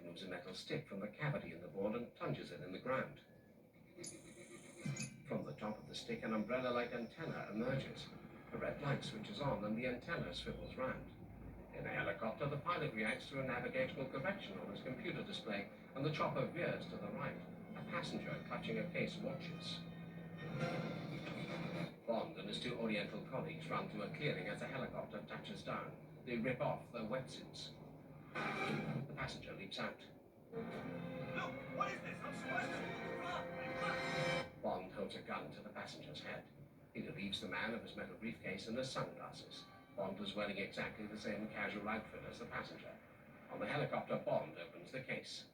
removes a metal stick from the cavity in the board and plunges it in the ground. From the top of the stick, an umbrella-like antenna emerges. A red light switches on and the antenna swivels round. In a helicopter, the pilot reacts to a navigational correction on his computer display, and the chopper veers to the right. A passenger clutching a case watches. Bond and his two Oriental colleagues run to a clearing as the helicopter touches down. They rip off their wetsuits. The passenger leaps out. Look, what is this? I'm supposed to... Bond holds a gun to the passenger's head. He relieves the man of his metal briefcase and his sunglasses. Bond was wearing exactly the same casual outfit as the passenger. On the helicopter, Bond opens the case.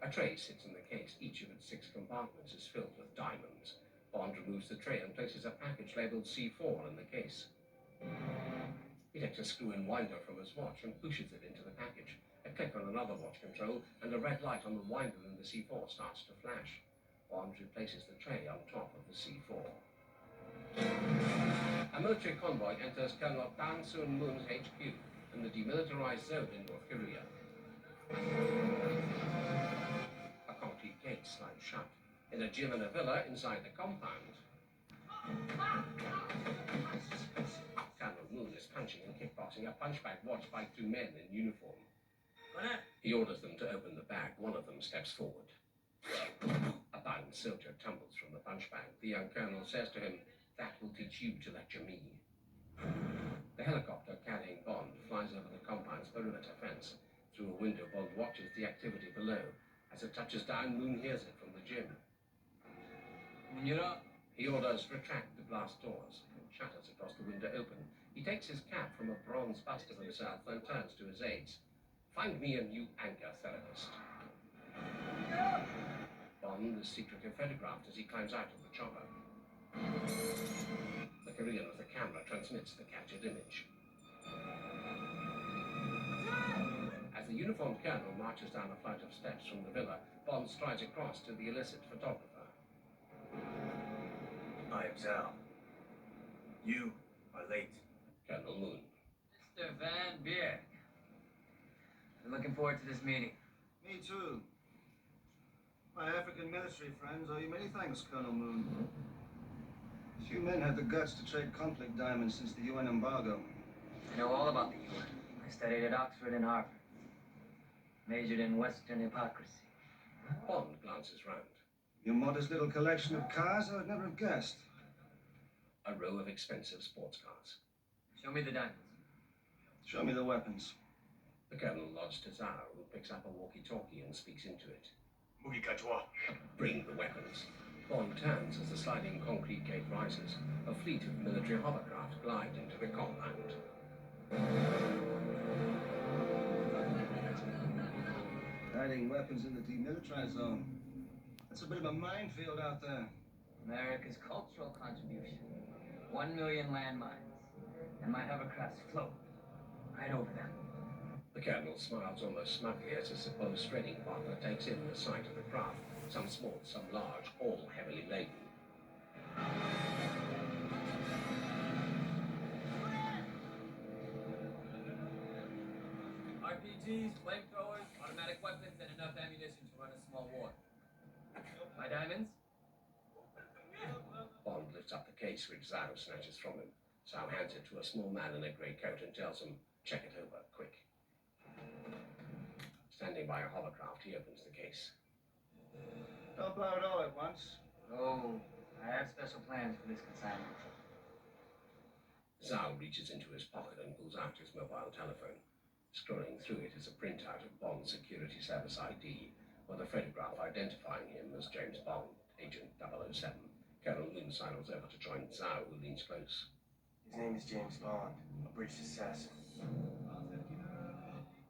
A tray sits in the case. Each of its 6 compartments is filled with diamonds. Bond removes the tray and places a package labeled C4 in the case. He takes a screw-in winder from his watch and pushes it into the package. A click on another watch control, and a red light on the winder in the C4 starts to flash. Bond replaces the tray on top of the C4. A military convoy enters Colonel Kang Soon-moon's HQ in the demilitarized zone in North Korea. A concrete gate slides shut. In a gym and a villa inside the compound, Colonel Moon is punching and kickboxing a punch bag watched by 2 men in uniform. He orders them to open the bag. One of them steps forward. A bound soldier tumbles from the punch bag. The young colonel says to him, "That will teach you to lecture me." The helicopter carrying Bond flies over the compound's perimeter fence. Through a window, Bond watches the activity below. As it touches down, Moon hears it from the gym. He orders, "Retract the glass doors." Shutters across the window open. He takes his cap from a bronze bust of himself and turns to his aides. "Find me a new anchor therapist." Bond is secretly photographed as he climbs out of the chopper. The Korean with the camera transmits the captured image. As the uniformed colonel marches down a flight of steps from the villa, Bond strides across to the illicit photographer. I am Zhao. You are late. Colonel Moon. Mr. Van Beek. I'm looking forward to this meeting. Me too. My African military friends owe you many thanks, Colonel Moon. Few men had the guts to trade conflict diamonds since the UN embargo. I know all about the UN. I studied at Oxford and Harvard. Majored in Western hypocrisy. Bond glances round. Your modest little collection of cars, I would never have guessed. A row of expensive sports cars. Show me the diamonds. Show me the weapons. The colonel nods to Zhao, who picks up a walkie-talkie and speaks into it. Bring the weapons. Bond turns as the sliding concrete gate rises. A fleet of military hovercraft glide into the compound. Hiding weapons in the demilitarized zone. That's a bit of a minefield out there. America's cultural contribution. 1 million landmines. And my hovercrafts float right over them. The colonel smiles almost smugly as his supposed shredding partner takes in the sight of the craft. Some small, some large, all heavily laden. RPGs, flamethrowers, automatic weapons, and enough ammunition to run a small war. My diamonds? Bond lifts up the case which Zhao snatches from him. Zhao hands it to a small man in a grey coat and tells him, "Check it over, quick." Standing by a hovercraft, he opens the case. Don't blow it all at once. Oh, I have special plans for this consignment. Zhao reaches into his pocket and pulls out his mobile telephone. Scrolling through it is a printout of Bond's Security Service ID, with a photograph identifying him as James Bond, Agent 007. Colonel Moon sidles over to join Zhao, who leans close. His name is James Bond, a British assassin.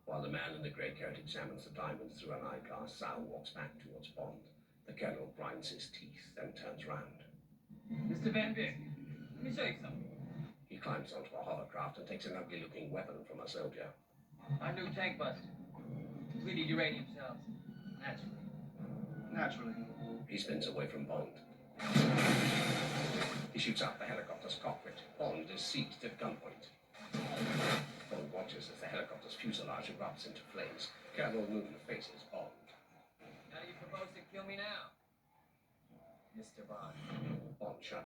While the man in the grey coat examines the diamonds through an eyeglass, Zhao walks back towards Bond. The colonel grinds his teeth, then turns round. Mr. Van Beek, let me show you something. He climbs onto a hovercraft and takes an ugly-looking weapon from a soldier. Our new tank buster. Completed uranium cells. Naturally. He spins away from Bond. He shoots out the helicopter's cockpit. Bond is seized at gunpoint. Bond watches as the helicopter's fuselage erupts into flames. Colonel Moon faces Bond. How do you propose to kill me now, Mr. Bond? Bond shudders.